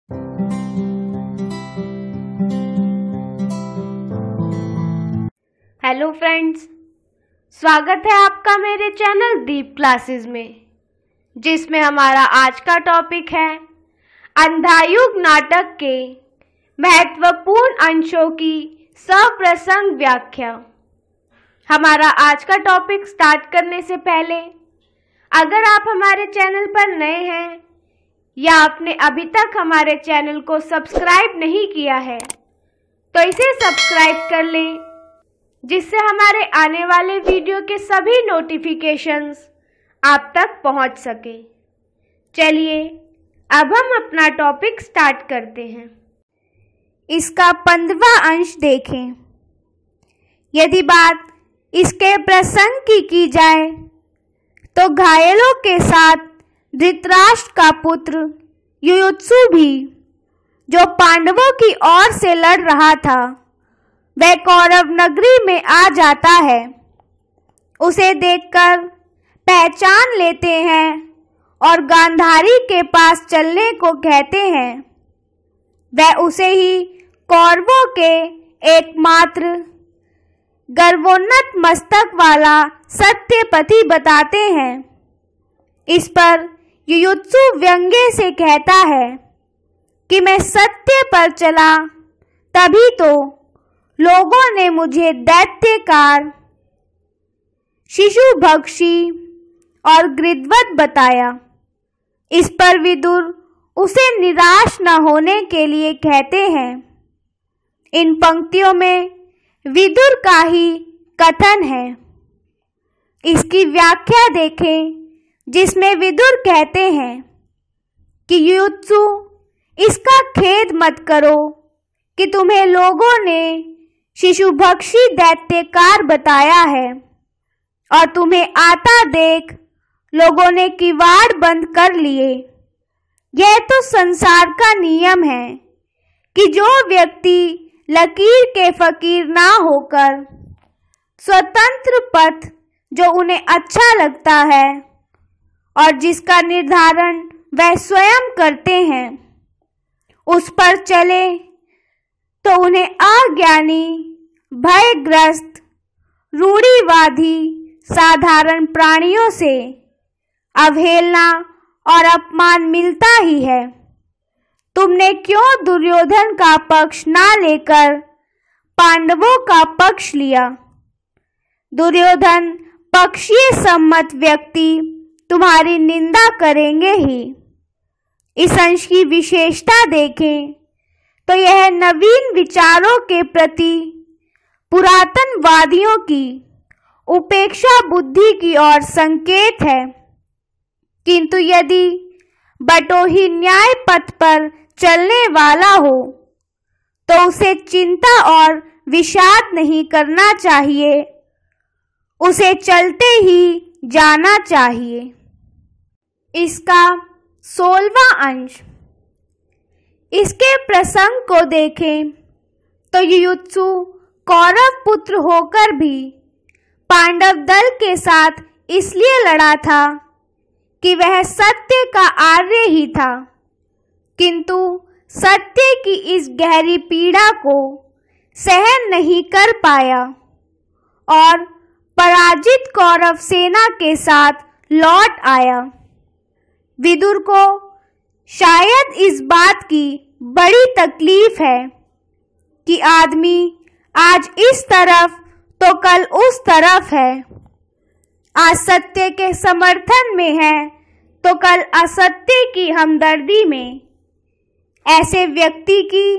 Hello friends, स्वागत है आपका मेरे चैनल दीप क्लासेस में, जिसमें हमारा आज का टॉपिक है अंधायुग नाटक के महत्वपूर्ण अंशों की सप्रसंग व्याख्या। हमारा आज का टॉपिक स्टार्ट करने से पहले अगर आप हमारे चैनल पर नए हैं या आपने अभी तक हमारे चैनल को सब्सक्राइब नहीं किया है तो इसे सब्सक्राइब कर लें, जिससे हमारे आने वाले वीडियो के सभी नोटिफिकेशंस आप तक पहुंच सके। चलिए अब हम अपना टॉपिक स्टार्ट करते हैं। इसका 15वां अंश देखें। यदि बात इसके प्रसंग की जाए तो घायलों के साथ धृतराष्ट्र का पुत्र युयुत्सु भी, जो पांडवों की ओर से लड़ रहा था, वह कौरव नगरी में आ जाता है। उसे देखकर पहचान लेते हैं और गांधारी के पास चलने को कहते हैं। वह उसे ही कौरवों के एकमात्र गर्वोन्नत मस्तक वाला सत्यपति बताते हैं। इस पर युयुत्सु व्यंग्य से कहता है कि मैं सत्य पर चला तभी तो लोगों ने मुझे दैत्यकार, शिशुभक्षी और गृध्रवत बताया। इस पर विदुर उसे निराश न होने के लिए कहते हैं। इन पंक्तियों में विदुर का ही कथन है। इसकी व्याख्या देखें, जिसमें विदुर कहते हैं कि युयुत्सु, इसका खेद मत करो कि तुम्हें लोगों ने शिशुभक्षी दैत्यकार बताया है और तुम्हें आता देख लोगों ने किवाड़ बंद कर लिए। यह तो संसार का नियम है कि जो व्यक्ति लकीर के फकीर ना होकर स्वतंत्र पथ जो उन्हें अच्छा लगता है और जिसका निर्धारण वह स्वयं करते हैं, उस पर चले तो उन्हें अज्ञानी, भयग्रस्त, रूढ़िवादी साधारण प्राणियों से अवहेलना और अपमान मिलता ही है। तुमने क्यों दुर्योधन का पक्ष ना लेकर पांडवों का पक्ष लिया? दुर्योधन पक्षीय सम्मत व्यक्ति तुम्हारी निंदा करेंगे ही। इस अंश की विशेषता देखें तो यह नवीन विचारों के प्रति पुरातनवादियों की उपेक्षा बुद्धि की ओर संकेत है। किंतु यदि बटोही न्याय पथ पर चलने वाला हो तो उसे चिंता और विषाद नहीं करना चाहिए, उसे चलते ही जाना चाहिए। इसका 16वां अंश। इसके प्रसंग को देखें तो युयुत्सु कौरव पुत्र होकर भी पांडव दल के साथ इसलिए लड़ा था कि वह सत्य का आर्य ही था, किंतु सत्य की इस गहरी पीड़ा को सहन नहीं कर पाया और पराजित कौरव सेना के साथ लौट आया। विदुर को शायद इस बात की बड़ी तकलीफ है कि आदमी आज इस तरफ तो कल उस तरफ है, आज सत्य के समर्थन में है तो कल असत्य की हमदर्दी में। ऐसे व्यक्ति की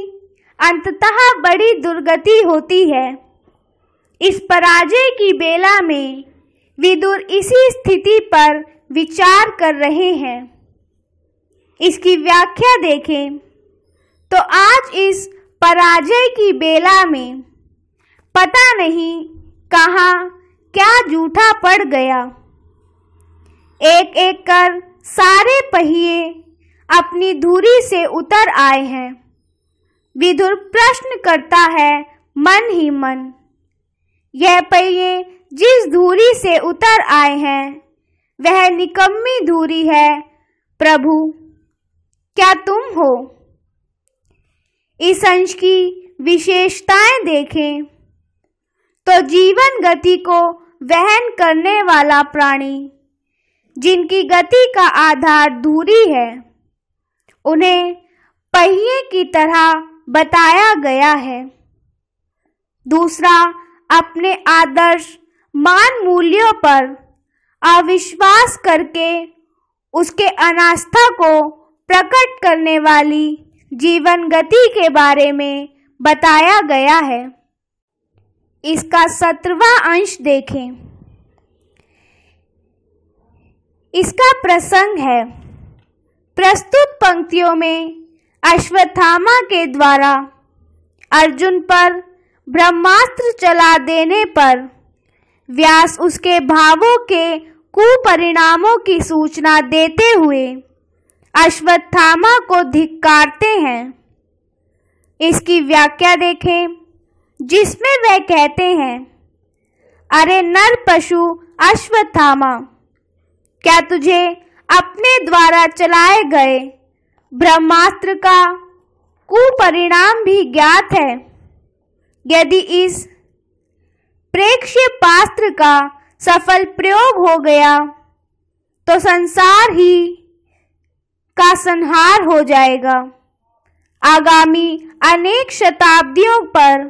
अंततः बड़ी दुर्गति होती है। इस पराजय की बेला में विदुर इसी स्थिति पर विचार कर रहे हैं। इसकी व्याख्या देखें तो आज इस पराजय की बेला में पता नहीं कहाँ क्या जूठा पड़ गया। एक एक कर सारे पहिए अपनी धुरी से उतर आए हैं। विदुर प्रश्न करता है मन ही मन, यह पहिए जिस धुरी से उतर आए हैं वह निकम्मी धुरी है प्रभु, क्या तुम हो? इस अंश की विशेषताएं देखें तो जीवन गति को वहन करने वाला प्राणी जिनकी गति का आधार धुरी है, उन्हें पहिए की तरह बताया गया है। दूसरा, अपने आदर्श मान मूल्यों पर अविश्वास करके उसके अनास्था को प्रकट करने वाली जीवन गति के बारे में बताया गया है। इसका 17वां अंश देखें। इसका प्रसंग है, प्रस्तुत पंक्तियों में अश्वत्थामा के द्वारा अर्जुन पर ब्रह्मास्त्र चला देने पर व्यास उसके भावों के कुपरिणामों की सूचना देते हुए अश्वत्थामा को धिक्कारते हैं। इसकी व्याख्या देखें, जिसमें वे कहते हैं, अरे नर पशु अश्वत्थामा, क्या तुझे अपने द्वारा चलाए गए ब्रह्मास्त्र का कुपरिणाम भी ज्ञात है? यदि इस प्रेक्ष्यपास्त्र का सफल प्रयोग हो गया तो संसार ही का संहार हो जाएगा। आगामी अनेक शताब्दियों पर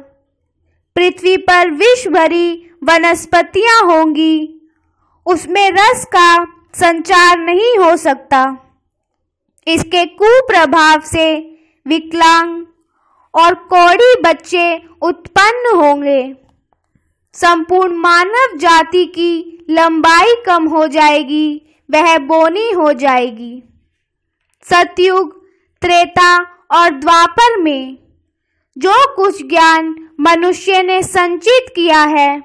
पृथ्वी पर विष भरी वनस्पतियां होंगी, उसमें रस का संचार नहीं हो सकता। इसके कुप्रभाव से विकलांग और कौड़ी बच्चे उत्पन्न होंगे। संपूर्ण मानव जाति की लंबाई कम हो जाएगी, वह बोनी हो जाएगी। सतयुग, त्रेता और द्वापर में जो कुछ ज्ञान मनुष्य ने संचित किया है,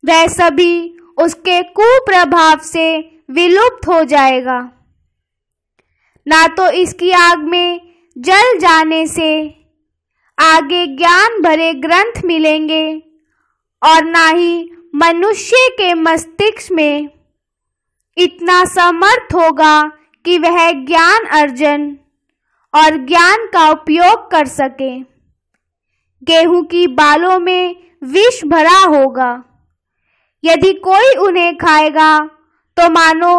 वह सभी उसके कुप्रभाव से विलुप्त हो जाएगा। ना तो इसकी आग में जल जाने से आगे ज्ञान भरे ग्रंथ मिलेंगे और ना ही मनुष्य के मस्तिष्क में इतना समर्थ होगा कि वह ज्ञान अर्जन और ज्ञान का उपयोग कर सके। गेहूं की बालों में विष भरा होगा, यदि कोई उन्हें खाएगा तो मानो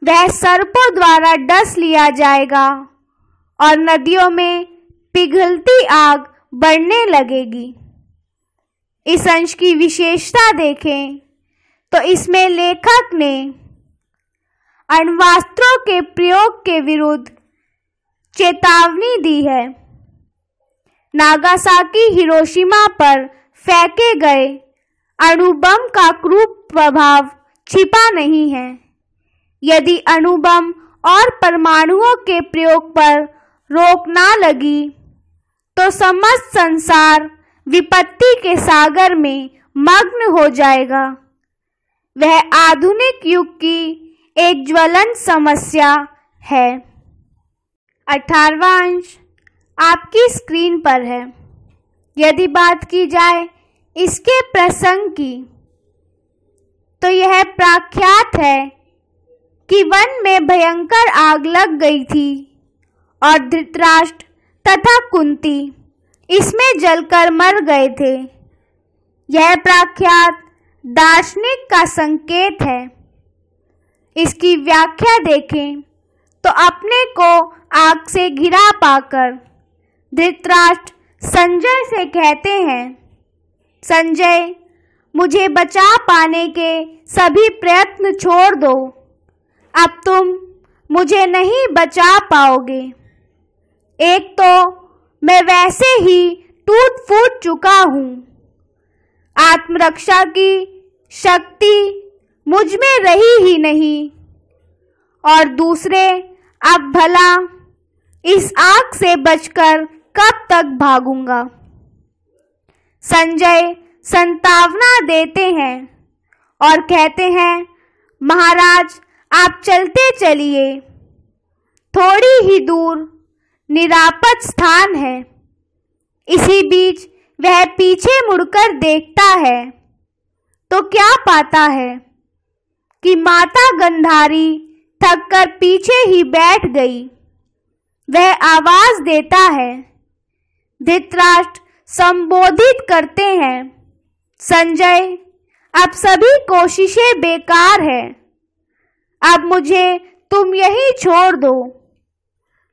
वह सर्पों द्वारा डस लिया जाएगा और नदियों में पिघलती आग बढ़ने लगेगी। इस अंश की विशेषता देखें तो इसमें लेखक ने अण्वास्त्रों के प्रयोग के विरुद्ध चेतावनी दी है। नागासाकी, हिरोशिमा पर फेंके गए अणुबम का क्रूर प्रभाव छिपा नहीं है। यदि अणुबम और परमाणुओं के प्रयोग पर रोक ना लगी तो समस्त संसार विपत्ति के सागर में मग्न हो जाएगा। वह आधुनिक युग की एक ज्वलंत समस्या है। 18वां अंश आपकी स्क्रीन पर है। यदि बात की जाए इसके प्रसंग की तो यह प्रख्यात है कि वन में भयंकर आग लग गई थी और धृतराष्ट्र तथा कुंती इसमें जलकर मर गए थे। यह प्रख्यात दार्शनिक का संकेत है। इसकी व्याख्या देखें तो अपने को आग से घिरा पाकर धृतराष्ट्र संजय से कहते हैं, संजय, मुझे बचा पाने के सभी प्रयत्न छोड़ दो, अब तुम मुझे नहीं बचा पाओगे। एक तो मैं वैसे ही टूट फूट चुका हूँ, आत्मरक्षा की शक्ति मुझ में रही ही नहीं, और दूसरे अब भला इस आग से बचकर कब तक भागूंगा। संजय संतावना देते हैं और कहते हैं, महाराज आप चलते चलिए, थोड़ी ही दूर निरापद स्थान है। इसी बीच वह पीछे मुड़कर देखता है तो क्या पाता है कि माता गंधारी थककर पीछे ही बैठ गई। वह आवाज देता है, धृतराष्ट्र संबोधित करते हैं, संजय, अब सभी कोशिशें बेकार है। अब मुझे तुम यही छोड़ दो।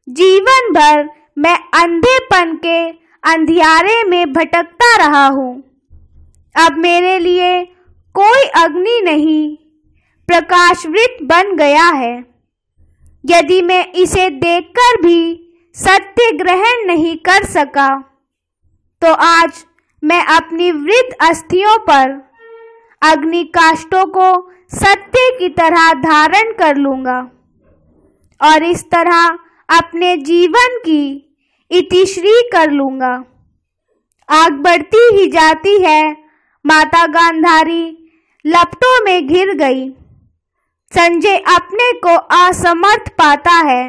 जीवन भर मैं अंधेपन के अंधियारे में भटकता रहा हूं। अब मेरे लिए कोई अग्नि नहीं, प्रकाशवृत्त बन गया है। यदि मैं इसे देखकर भी सत्य ग्रहण नहीं कर सका, तो आज मैं अपनी वृद्ध अस्थियों पर अग्नि काष्ठों को सत्य की तरह धारण कर लूंगा और इस तरह अपने जीवन की इतिश्री कर लूंगा। आग बढ़ती ही जाती है। माता गांधारी लपटों में घिर गई। संजय अपने को असमर्थ पाता है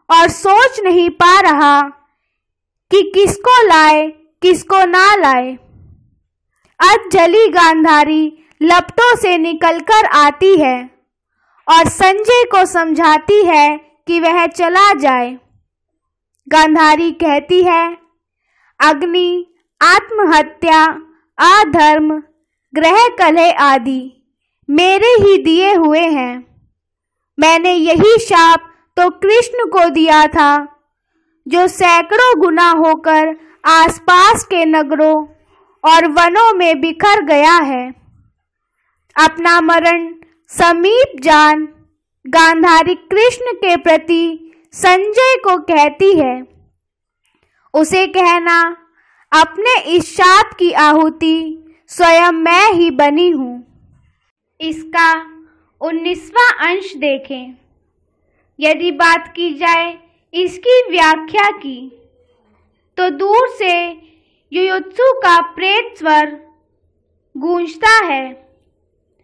और सोच नहीं पा रहा कि किसको लाए किसको ना लाए। अधजली गांधारी लपटों से निकलकर आती है और संजय को समझाती है कि वह चला जाए। गांधारी कहती है, अग्नि, आत्महत्या, अधर्म, ग्रह कलह आदि मेरे ही दिए हुए हैं। मैंने यही शाप तो कृष्ण को दिया था, जो सैकड़ों गुना होकर आसपास के नगरों और वनों में बिखर गया है। अपना मरण समीप जान गांधारी कृष्ण के प्रति संजय को कहती है, उसे कहना, अपने इस शाप की आहुति स्वयं मैं ही बनी हूं। इसका 19वां अंश देखें। यदि बात की जाए इसकी व्याख्या की, तो दूर से युयुत्सु का प्रेत स्वर गूंजता है।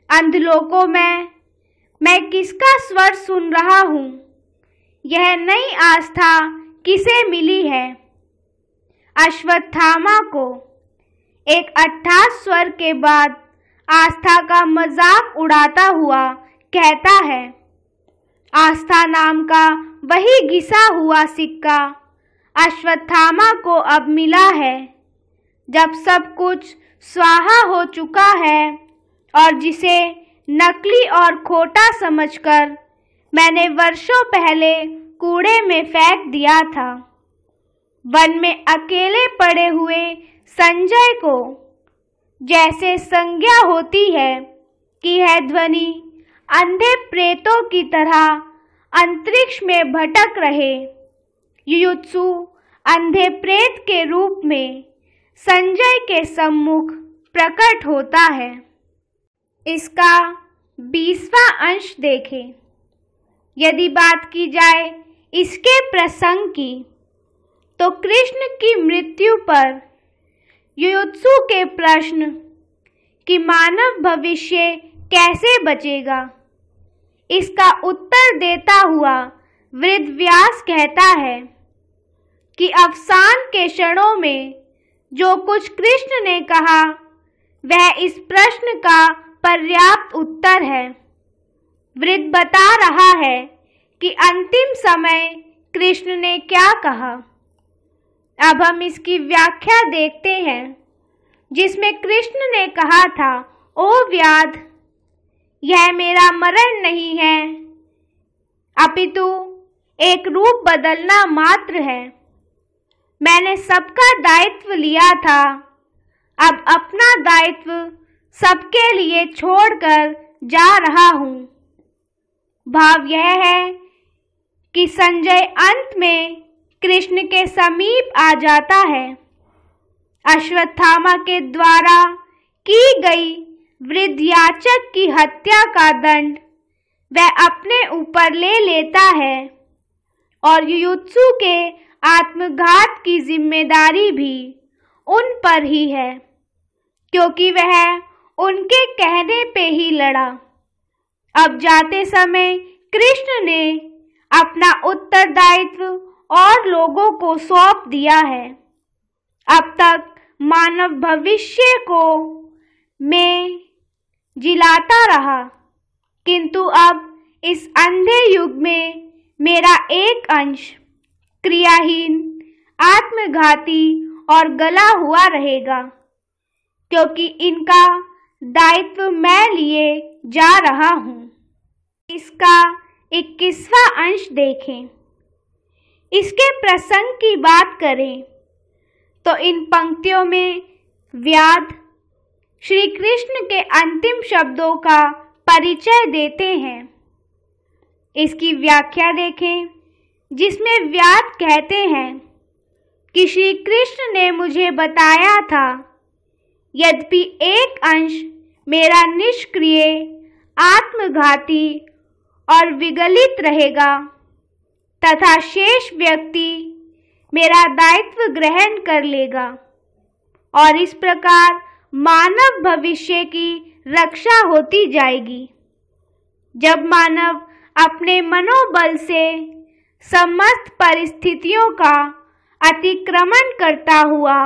अंधलोकों में मैं किसका स्वर सुन रहा हूँ? यह नई आस्था किसे मिली है? अश्वत्थामा को। एक अट्ठास स्वर के बाद आस्था का मजाक उड़ाता हुआ कहता है, आस्था नाम का वही घिसा हुआ सिक्का अश्वत्थामा को अब मिला है, जब सब कुछ स्वाहा हो चुका है और जिसे नकली और खोटा समझकर मैंने वर्षों पहले कूड़े में फेंक दिया था। वन में अकेले पड़े हुए संजय को जैसे संज्ञा होती है कि यह ध्वनि अंधे प्रेतों की तरह अंतरिक्ष में भटक रहे। युयुत्सु अंधे प्रेत के रूप में संजय के सम्मुख प्रकट होता है। इसका 20वां अंश देखें। यदि बात की जाए इसके प्रसंग की, तो कृष्ण की मृत्यु पर युयुत्सु के प्रश्न कि मानव भविष्य कैसे बचेगा, इसका उत्तर देता हुआ वृद्ध व्यास कहता है कि अवसान के क्षणों में जो कुछ कृष्ण ने कहा, वह इस प्रश्न का पर्याप्त उत्तर है। वृद्ध बता रहा है कि अंतिम समय कृष्ण ने क्या कहा। अब हम इसकी व्याख्या देखते हैं, जिसमें कृष्ण ने कहा था, ओ व्याध, यह मेरा मरण नहीं है, अपितु एक रूप बदलना मात्र है। मैंने सबका दायित्व लिया था, अब अपना दायित्व सबके लिए छोड़कर जा रहा हूँ। भाव यह है कि संजय अंत में कृष्ण के समीप आ जाता है। अश्वत्थामा के द्वारा की गई वृद्ध याचक की हत्या का दंड वह अपने ऊपर ले लेता है और युयुत्सु के आत्मघात की जिम्मेदारी भी उन पर ही है, क्योंकि वह उनके कहने पे ही लड़ा। अब जाते समय कृष्ण ने अपना उत्तरदायित्व और लोगों को सौंप दिया है। अब तक मानव भविष्य को मैं जिलाता रहा, किंतु अब इस अंधे युग में मेरा एक अंश क्रियाहीन, आत्मघाती और गला हुआ रहेगा, क्योंकि इनका दायित्व मैं लिए जा रहा हूँ। इसका 21वां अंश देखें। इसके प्रसंग की बात करें तो इन पंक्तियों में व्याध श्री कृष्ण के अंतिम शब्दों का परिचय देते हैं। इसकी व्याख्या देखें, जिसमें व्याध कहते हैं कि श्री कृष्ण ने मुझे बताया था, यद्यपि एक अंश मेरा निष्क्रिय, आत्मघाती और विगलित रहेगा तथा शेष व्यक्ति मेरा दायित्व ग्रहण कर लेगा और इस प्रकार मानव भविष्य की रक्षा होती जाएगी। जब मानव अपने मनोबल से समस्त परिस्थितियों का अतिक्रमण करता हुआ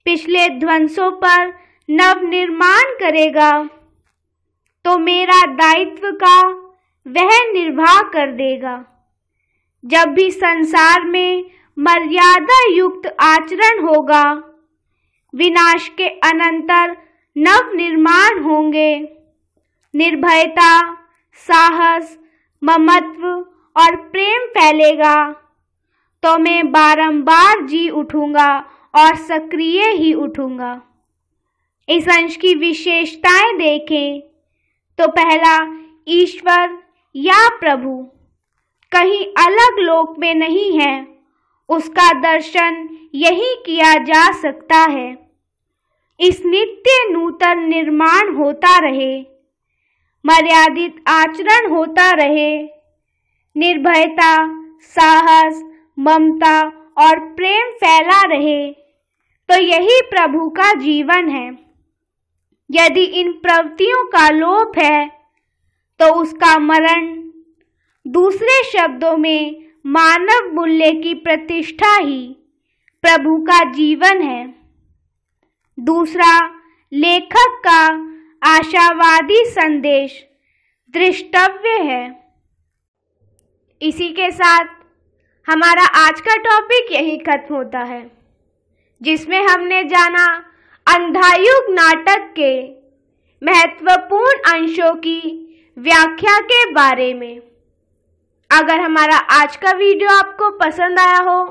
पिछले ध्वंसों पर नवनिर्माण करेगा, तो मेरा दायित्व का वह निर्वाह कर देगा। जब भी संसार में मर्यादा युक्त आचरण होगा, विनाश के अनंतर नव निर्माण होंगे। निर्भयता, साहस, ममत्व और प्रेम फैलेगा, तो मैं बारंबार जी उठूंगा और सक्रिय ही उठूंगा। इस अंश की विशेषताएं देखें तो पहला, ईश्वर या प्रभु कहीं अलग लोक में नहीं है, उसका दर्शन यही किया जा सकता है। इस नित्य नूतन निर्माण होता रहे, मर्यादित आचरण होता रहे, निर्भयता, साहस, ममता और प्रेम फैला रहे, तो यही प्रभु का जीवन है। यदि इन प्रवृत्तियों का लोप है तो उसका मरण, दूसरे शब्दों में मानव मूल्य की प्रतिष्ठा ही प्रभु का जीवन है। दूसरा, लेखक का आशावादी संदेश दृष्टव्य है। इसी के साथ हमारा आज का टॉपिक यही खत्म होता है, जिसमें हमने जाना अंधायुग नाटक के महत्वपूर्ण अंशों की व्याख्या के बारे में। अगर हमारा आज का वीडियो आपको पसंद आया हो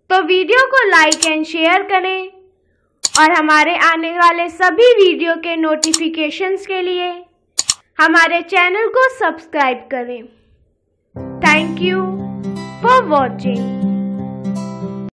तो वीडियो को लाइक एंड शेयर करें और हमारे आने वाले सभी वीडियो के नोटिफिकेशंस के लिए हमारे चैनल को सब्सक्राइब करें। Thank you for watching.